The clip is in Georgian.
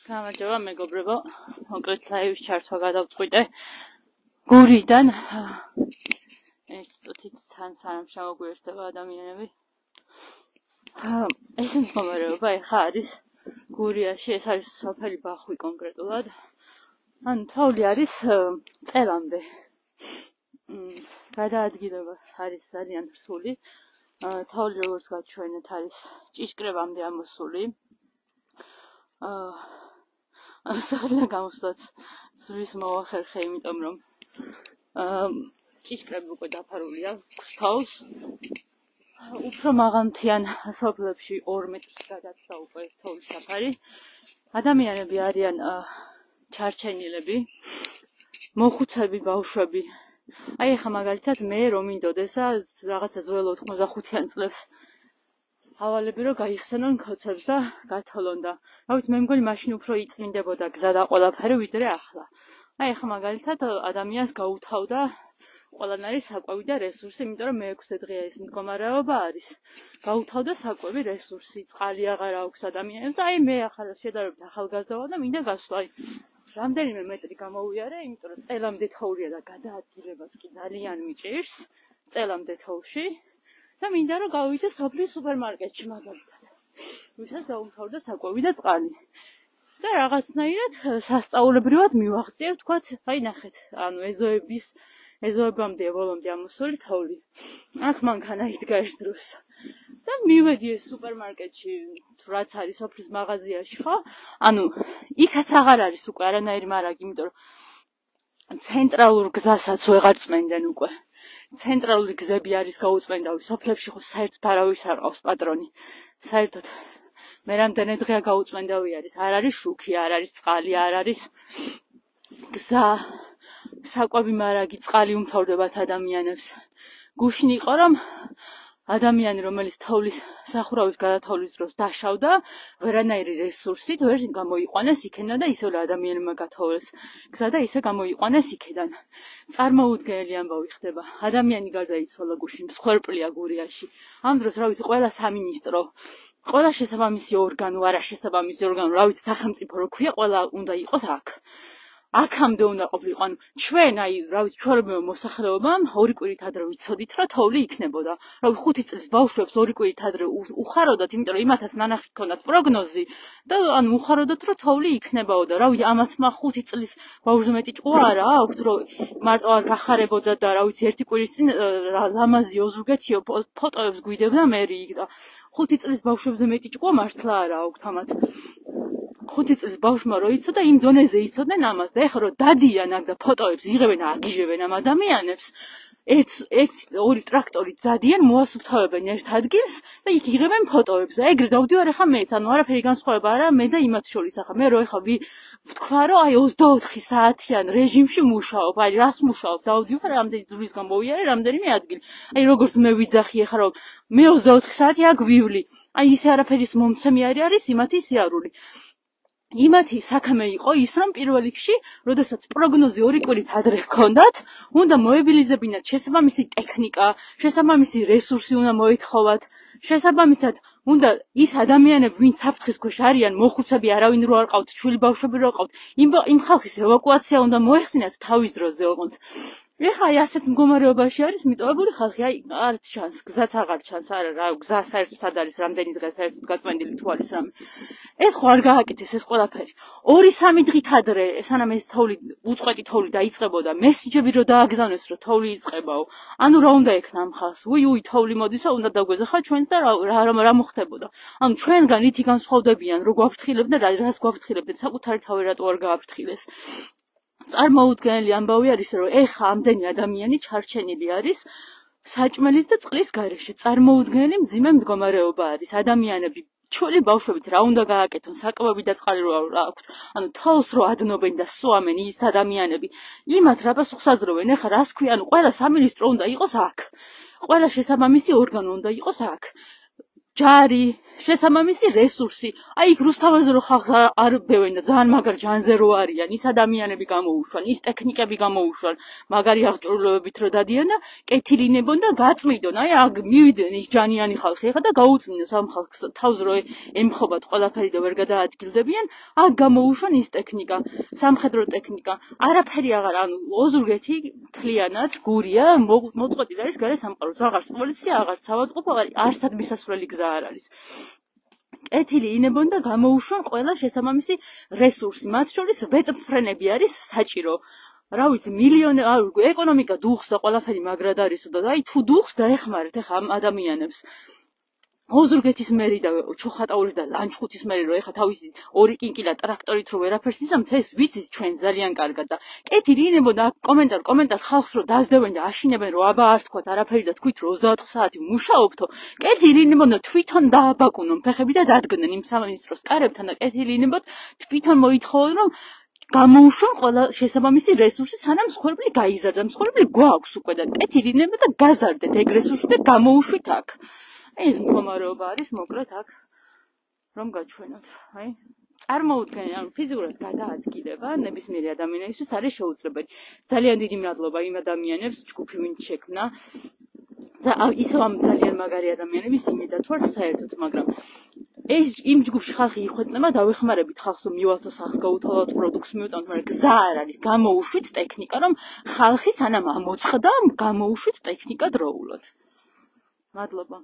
გამარჯობა მეგობრებო, მოკლედ ლაივის ჩართვა გადავწყვიტე გურიდან. ეს წუთით თან სანამ შემოგვიერთდება ადამიანები. ეს მდგომარეობა ეხა არის გურიაში, ეს არის სოფელი ბახვი კონკრეტულად. ან თოვლი არის წელამდე. გადაადგილება არის ძალიან რთული. თოვლი როგორც გაჩვენეთ არის ჭიშკრებამდე ამოსული. სახლა გამოსვლაც ზღვის მოახერხე, იმიტომ რომ ჭიშკრები უკვე დაფარულია გსთავს. უფრო მაღალმთიან სოფლებში 2 მეტრს გადაცდა უკვე თოვლის საფარი. ადამიანები არიან ჩარჩენილები, მოხუცები, ბავშვები. აი ახლა მაგალითად მე რომ მინდოდესა რაღაცა ძველ 85-იან წლებს ავალები რომ გაიხსენონ ქოცებს და გათოლონ და რა ვიცი მე მგონი მაშინ უფრო იწმინდებოდა გზა და ყველაფერი ვიდრე ახლა. აი ახლა მაგალითად ადამიანს გაუთავდა ყველანაირი საკვები და რესურსი, იმიტომ რომ მე-6 დღეა ეს მდგომარეობა არის. გაუთავდა საკვები, რესურსი, წყალი აღარ აქვს ადამიანებს და აი მე ახლა შედარებით ახალგაზრდა ვარ და მინდა გასვლა. რამდენიმე მეტრი გამოვიარე, იმიტომ რომ წელამდე თოვლია და გადაადგილებაც კი ძალიან მიჭირს წელამდე თოვლში. და მინდა რომ გავიდე სოფლის სუპერმარკეტში მაგალითად. ვისაც დაუმთავრდა საკვები და წყალი. და რაღაცნაირად სასწაულებრივად მივაღწია, ვთქვათ, აი ნახეთ, ანუ ეზოებამდე ბოლომდე ამოსული თოვლი. აქ მანქანა იდგა ერთ დროს. და მივედი ეს სუპერმარკეტში, თუ რაც არის სოფლის მაღაზიაში, ხო? ანუ იქაც აღარ არის უკვე არანაირი მარაგი, იმიტომ რომ ცენტრალურ გზასაც ვეღარ წმენდნენ უკვე. ცენტრალური გზები არის გაუწმენდავი. სოფლებში ხო საერთოდ არავის არ ყავს პატრონი. საერთოდ მე რამდენი დღეა გაუწმენდავი არის. არ არის შუქი, არ არის წყალი, არ არის გზა. საკვები მარაგი, წყალი უმთავრდებათ ადამიანებს. გუშინ იყო რომ ადამიანი რომელიც თოვლის სახურავის გადათოვლის დროს დაშავდა, ვერანაირი რესურსით ვერ გამოიყვანეს იქიდან და ისევ ადამიანებმა გათოვეს გზა და ისე გამოიყვანეს იქიდან. წარმოუდგენელი ამბავი ხდება. ადამიანი გარდაიცვალა გუშინ, მსხვერპლია გურიაში. ამ დროს რა ვიცი, ყველა სამინისტრო, ყველა შესაბამისი ორგანო, არა შესაბამისი ორგანო, რა ვიცი, სახელმწიფო რო ქვია, ყველა უნდა იყოს აქ. აქამდე უნდა ყოფილიყო, ანუ ჩვენ აი რა ვიცი ჩვეულებრივ მოსახლეობამ 2 კვირით ადრე ვიცოდით რომ თოვლი იქნებოდა. რა ვიცი 5 წლის ბავშვებს 2 კვირით ადრე უხაროდათ, იმიტომ რომ იმათაც ნანახი ქონდათ პროგნოზი და ანუ უხაროდათ რომ თოვლი იქნებოდა. რა ვიცი ამათმა 5 წლის ბავშვზე მეტი ჭკუა არა აქვთ რომ მარტო არ გახარებოდა და რა ვიცი 1 კვირის წინ ლამაზი ოზურგეთიო ფოტოებს გვიდებდა მერი იქ და 5 წლის ბავშვებზე მეტი ჭკუა მართლა არა აქვთ ამათ. 5 წლის ბავშვმა რო იცოდა იმ დონეზე იცოდნენ ამას და ეხლა რო დადიან აქ და ფოტოებს იღებენ აგიჟებენ ამ ადამიანებს. 2 ტრაქტორით დადიან, მოასუფთავებენ ერთ ადგილს და იქ იღებენ ფოტოებს. და ეგრე დავდივარ ახლა მეც, ანუ არაფერი განსხვავება არა მე და იმათ შორის ახლა მე რო ახლა ვთქვა რომ აი 24 საათიან რეჟიმში მუშაობ, აი რას მუშაობ, დავდივარ რამდენი ძვლის გამოვიარე, რამდენიმე ადგილი. აი როგორც მე ვიძახი ახლა რომ მე 24 საათი აქ ვივლი. აი ისე არაფერის მომცემი არის იმათი სიარული. იმათი საქმე იყო ის რომ პირველ რიგში, როდესაც პროგნოზი 2 კვირით ადრე ჰქონდათ, უნდა მოებილიზებინათ შესაბამისი ტექნიკა, შესაბამისი რესურსი უნდა მოეთხოვათ, შესაბამისად უნდა ის ადამიანები, ვინც საფრთხის ქვეშ არიან, მოხუცები არავინ რო არ ყავთ, ჩვილი ბავშვები რო ყავთ, იმ ხალხის ევაკუაცია უნდა მოეხდინათ თავის დროზე ოღონდ. ეხლა აი ასეთ მდგომარეობაში არის მიტოვებული ხალხი, აი არ ჩანს, გზაც აღარ ჩანს, არა რა, გზა საერთოდ არის რამდენი დღე საერთოდ გაწმენდილი თუ არის რამე. ეს ხო არ გააკეთეს ეს ყველაფერი. 2-3 დღით ადრე, სანამ ეს თოვლი, უწყვეტი თოვლი დაიწყებოდა, მესიჯები რო დააგზავნეს, რომ თოვლი იწყებაო. ანუ რა უნდა ექნა ამ ხალხს? უი, თოვლი მოდისო, უნდა დაგვეძახა ჩვენს და რა მოხდებოდა. ანუ ჩვენგან ითი განსხვავდებიან, რო გვაფრთხილებდა და რას გვაფრთხილებდნენ, საკუთარი თავი რატო არ გააფრთხილეს. წარმოუდგენელი ამბავი არის, რომ ეხა ამდენი ადამიანი ჩარჩენილი არის საჭმელის და წყლის გარეშე. წარმოუდგენელი მძიმე მდგომარეობა არის. ადამიანები ჩვენი ბავშვებით რა უნდა გააკეთონ, საკვები და წყალი რო აქვთ. ანუ თავს რო ადნობენ და სვამენ ის ადამიანები. იმათ რა პასუხს აძლევენ, ეხა რას ქვია, ანუ ყველა სამინისტრო უნდა იყოს აქ. ყველა შესაბამისი ორგანო უნდა იყოს აქ. ჯარი, შესაბამისი რესურსი. აი იქ რუსთაველზე რო ხალხს არ ბევენ და ძალიან მაგარ ჯანზე რო არიან, ის ადამიანები გამოუშვან, ის ტექნიკები გამოუშვან, მაგარი აღჭურვილობებით რო დადიან და კეთილინებონ და გაწმიდონ. აი აქ მივიდნენ ის ჯანიანი ხალხი ახლა და გაუწმინონ სამ ხალხს თავს რო ემხობათ ყველაფერი და ვერ გადაადგილდებიან, აქ გამოუშვან ის ტექნიკა, სამხედრო ტექნიკა. არაფერი აღარ, ანუ ოზურგეთი თლიანად გურია, მოწყვეტილი არის გარე სამყაროს. აღარც პოლიცია, აღარც ავადმყოფი, არცად მისასვლელი გზა არ არის. კეთილი ინებონ და გამოუშვან ყველა შესაბამისი რესურსი. მათ შორის ვეტფრენები არის საჭირო. რა ვიცი, მილიონი ეკონომიკა დუხს და ყველაფერი მაგრად არისო და აი თუ დუხს დაეხმარეთ ახლა ამ ადამიანებს. ოზურგეთის მერი და ჩოხატაურის და ლანჩხუთის მერი რო ეხა თავისი ორი კინკილა ტრაქტორით რო ვერაფერს ისამთ, ეს ვიცით ჩვენ ძალიან კარგად და კეთილი ინებო და კომენტარ ხალხს რო დაძდევენ და აშინებენ რომ აბა არ თქვათ არაფერი და თქვით რომ 24 საათი მუშაობთო, კეთილი ინებო და თვითონ დააბაკუნონ ფეხები და დადგნენ იმ სამინისტროს კარებთან და კეთილი ინებო თვითონ მოითხოვონ რომ გამოუშვან ყველა შესაბამისი რესურსი, სანამ მსხვერპლი გაიზარდა. მსხვერპლი გვაქვს უკვე და კეთილი ინებო და გაზარდეთ ეგ რესურსი და გამოუშვით აქ. ეს მდგომარეობა არის მოკლედ აქ რომ გაჩვენოთ. აი, წარმოუდგენელი, ანუ ფიზიკურად გადაადგილება ნებისმიერი ადამიანისთვის არის შეუძლებელი. ძალიან დიდი მადლობა იმ ადამიანებს, ჯგუფი ვინც შექმნა. და ისევ ამ ძალიან მაგარი ადამიანების იმედად ვარ საერთოდ, მაგრამ ეს იმ ჯგუფში ხალხი იხვეწნება, დავეხმარებით ხალხს რომ მივალთო სახს გაუთავოთ პროდუქტს მიუტანოთ, მაგრამ გზა არ არის. გამოუშვით ტექნიკა, რომ ხალხი სანამ ამოწყდა, გამოუშვით ტექნიკა დროულად. მადლობა.